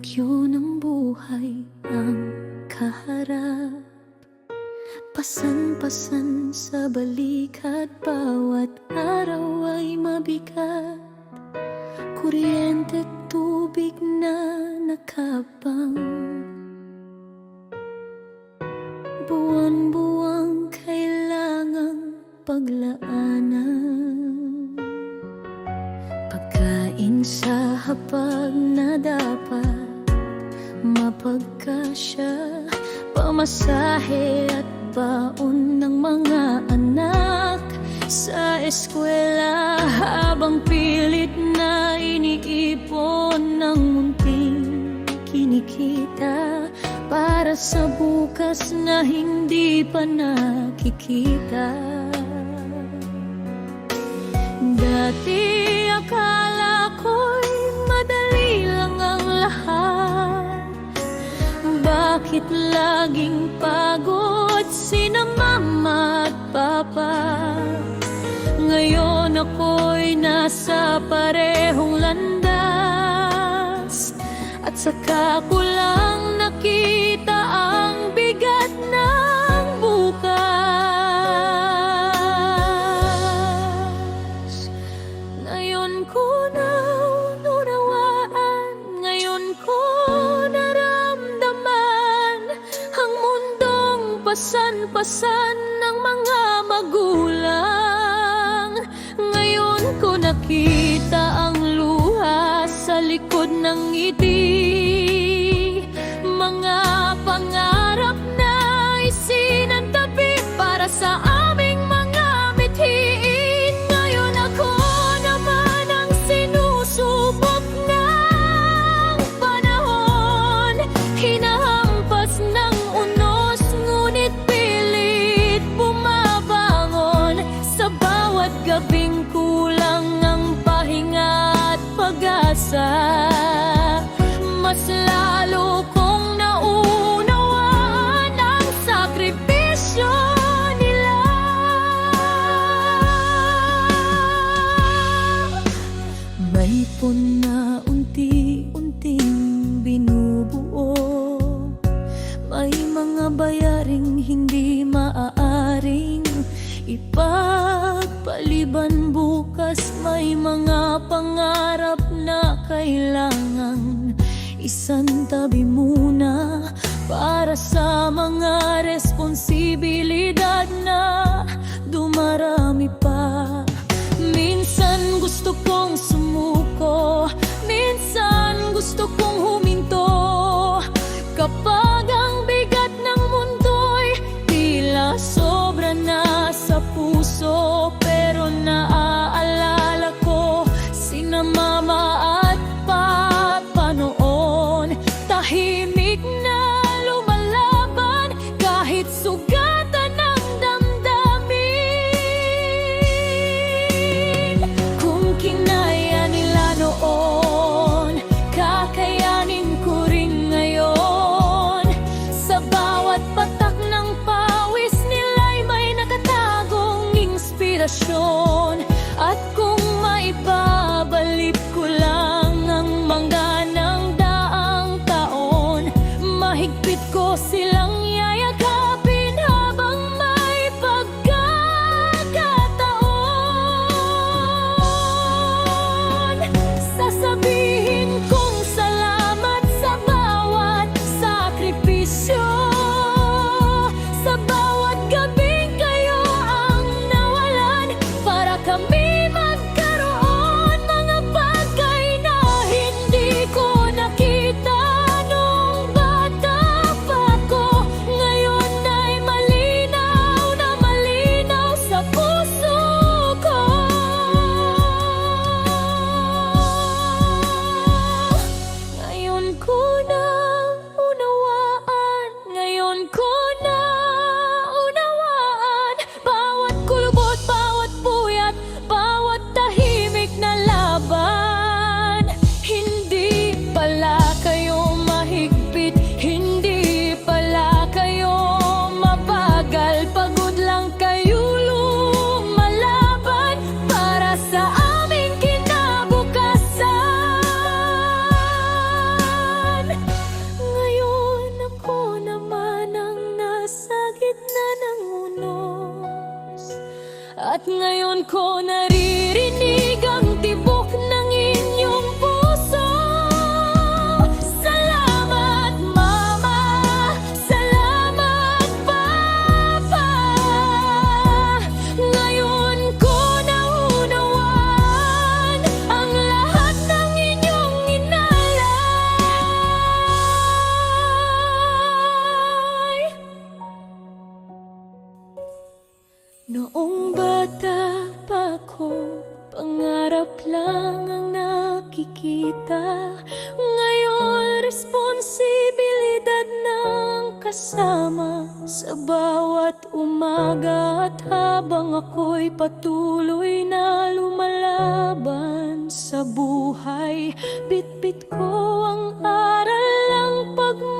bagyo ng buhay ang kaharap. Pasan-pasan sa balikat, bawat araw ay mabigat. Kuryente, tubig na nakabang, buwan-buwang kailangang paglaanan. Pagkain sa hapag na dapat mapagkasya, pamasahe at baon ng mga anak sa eskwela, habang pilit na iniipon ng munting kinikita para sa bukas na hindi pa nakikita. Dati akala ko'y madali lang ang lahat. Bakit laging pagod sina mama at papa? Ngayon ako'y nasa parehong landas, at saka ko lang nakita ang bigat ng bukas. Ngayon ko naunawaan, ngayon ko naramdaman ang mundong pasan-pasan ng mga magulang. Ngayon ko nakita ang luha sa likod ng ngiti, mga pangarap na isinantabi para sa aming mga mithiin. Ngayon ako naman ang sinusubok ng panahon, hinahampas ng unos, ngunit pilit bumabangon. Sa bawat gabing kulang ang pahinga at pag-asa, mas lalo kong naunawaan ang sakripisyo nila. May ipon na unti-unting binubuo, may mga bayaring hindi maaaring ipagpaliban bukas, may mga pangarap na kailangang isantabi muna para sa mga responsibilidad na dumarami pa. Minsan gusto kong sumuko, minsan gusto kong huminto, kapag ang bigat ng mundo'y tila sobra na sa puso. Pero naaalala ko sina mama at papa noon, tahimik na lumalaban kahit sugatan ng damdamin. Kung kinaya nila noon, kakayanin ko rin ngayon. Sa bawat patak ng pawis nila'y may nakatagong inspirasyon. At kung maibabalik ko lang ang mangga ng daang taon, mahigpit ko silang yayakapin habang may pagkakataon. Sasabihin kong salamat sa bawat sakripisyo, sa bawat gabing kayo ang nawalan para kami magkaroon mga bagay na hindi ko nakita nung bata pa ko. Ngayon At ngayon ko naririnig ang tibok ng inyong puso. Salamat Mama, salamat Papa. Ngayon ko naunawaan ang lahat ng inyong inalay. Noong bata pa ko, pangarap lang ang nakikita. Ngayon, responsibilidad ng kasama sa bawat umaga. At habang ako'y patuloy na lumalaban sa buhay, bitbit ko ang aral ng pagmamahal.